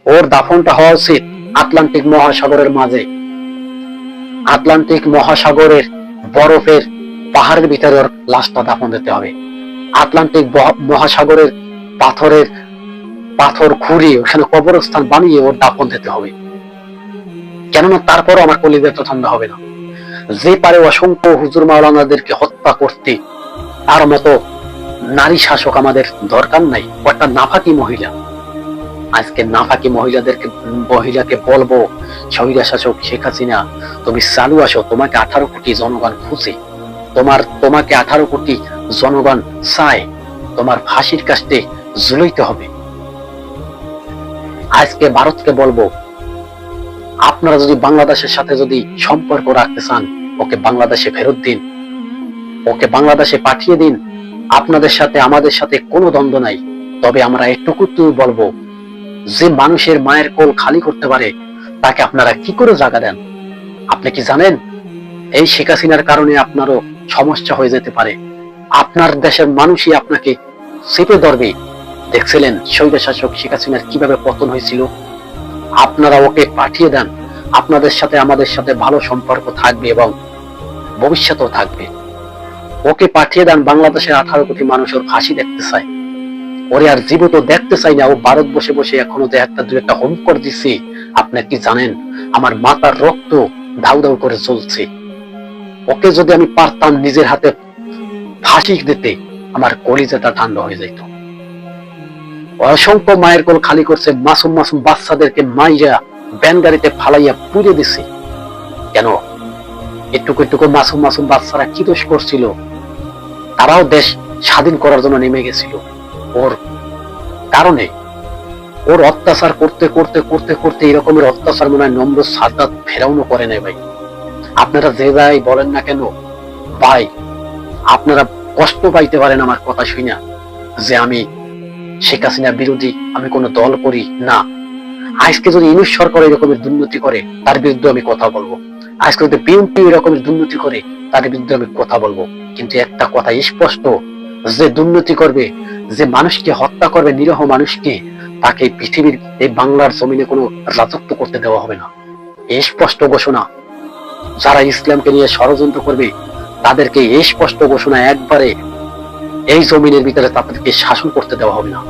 ওর দাফনটা হওয়া উচিত আটলান্টিক মহাসাগরের মাঝে, আটলান্টিক মহাসাগরের বরফের পাহাড়ের ভিতরে ওর লাশটা দাফন দিতে হবে। আটলান্টিক মহাসাগরের পাথরের পাথর খুঁড়ে ওখানে কবরস্থান বানিয়ে ওর দাফন দিতে হবে। কেননা তারপরও আমার কলিজা তো ঠান্ডা হবে না। যে পারে অসংখ্য হুজুর মাওলানাদেরকে হত্যা করতে, তার মতো নারী শাসক আমাদের দরকার নাই। একটা নাফাকি মহিলা, আজকে নাফাকি মহিলাকে বলবো, স্বৈরা শাসক শেখ হাসিনা তুমি চালু আসো, তোমাকে 18 কোটি জনগণ খুঁজে, তোমাকে 18 কোটি জনগণ চায়, তোমার ফাঁসির কাস্টে ঝুলাইতে হবে। আজকে ভারতকে বলবো, আপনারা যদি বাংলাদেশের সাথে যদি সম্পর্ক রাখতে চান, ওকে বাংলাদেশে ফেরত দিন, ওকে বাংলাদেশে পাঠিয়ে দিন। আপনাদের সাথে আমাদের সাথে কোনো দ্বন্দ্ব নাই। তবে আমরা এটুকু বলবো, যে মানুষের মায়ের কোল খালি করতে পারে তাকে আপনারা কি করে জায়গা দেন? আপনি কি জানেন এই শেখ হাসিনার কারণে আপনারও সমস্যা হয়ে যেতে পারে? আপনার দেশের মানুষই আপনাকে চেপে ধরবে। দেখছিলেন স্বৈর শাসক শেখ হাসিনার কিভাবে পতন হয়েছিল? আপনারা ওকে পাঠিয়ে দেন, আপনাদের সাথে আমাদের সাথে ভালো সম্পর্ক থাকবে এবং ভবিষ্যতেও থাকবে। ওকে পাঠিয়ে দেন, বাংলাদেশের 18 কোটি মানুষ ওর ফাঁসি দেখতে চায়, ওরে আর জীবিত দেখতে চাই না। ও ভারত বসে বসে এখনো তো একটা দুই একটা হোম করে দিচ্ছে। আপনি কি জানেন আমার মাথার রক্ত ধাউ ধাউ করে চলছে? ওকে যদি আমি পারতাম নিজের হাতে ফাঁসি দিতে, আমার কলিজাটা ঠান্ডা হয়ে যেত। অসংখ্য মায়ের কোল খালি করছে, মাসুম মাসুম বাচ্চাদেরকে মাইরা ব্যান গাড়িতে ফালাইয়া পুড়ে দিছে। কেন? একটুকু একটুকু মাসুম মাসুম বাচ্চারা কি দোষ করছিল? তারাও দেশ স্বাধীন করার জন্য নেমে গেছিল। ওর কারণে ওর অত্যাচার করতে করতে করতে করতে এরকমের অত্যাচার মনে হয় নম্র সাদাত ফেরাউনও করে নেই। ভাই আপনারা যে যাই বলেন না কেন, ভাই আপনারা কষ্ট পাইতে পারেন আমার কথা শুনা যে আমি শেখ হাসিনা বিরোধী, আমি কোনো দল করি না। আজকে যদি ইউনূস সরকার এরকমের দুর্নীতি করে তার বিরুদ্ধে আমি কথা বলবো। আজকে যদি বিএনপি এরকমের দুর্নীতি করে তার বিরুদ্ধে আমি কথা বলবো। কিন্তু একটা কথা স্পষ্ট, যে দুর্নীতি করবে, যে মানুষকে হত্যা করবে, নিরীহ মানুষকে, তাকে পৃথিবীর এই বাংলার জমিনে কোনো রাজত্ব করতে দেওয়া হবে না। স্পষ্ট ঘোষণা। যারা ইসলামকে নিয়ে ষড়যন্ত্র করবে তাদেরকে স্পষ্ট ঘোষণা, একবারে এই জমিনের ভিতরে তাদেরকে শাসন করতে দেওয়া হবে না।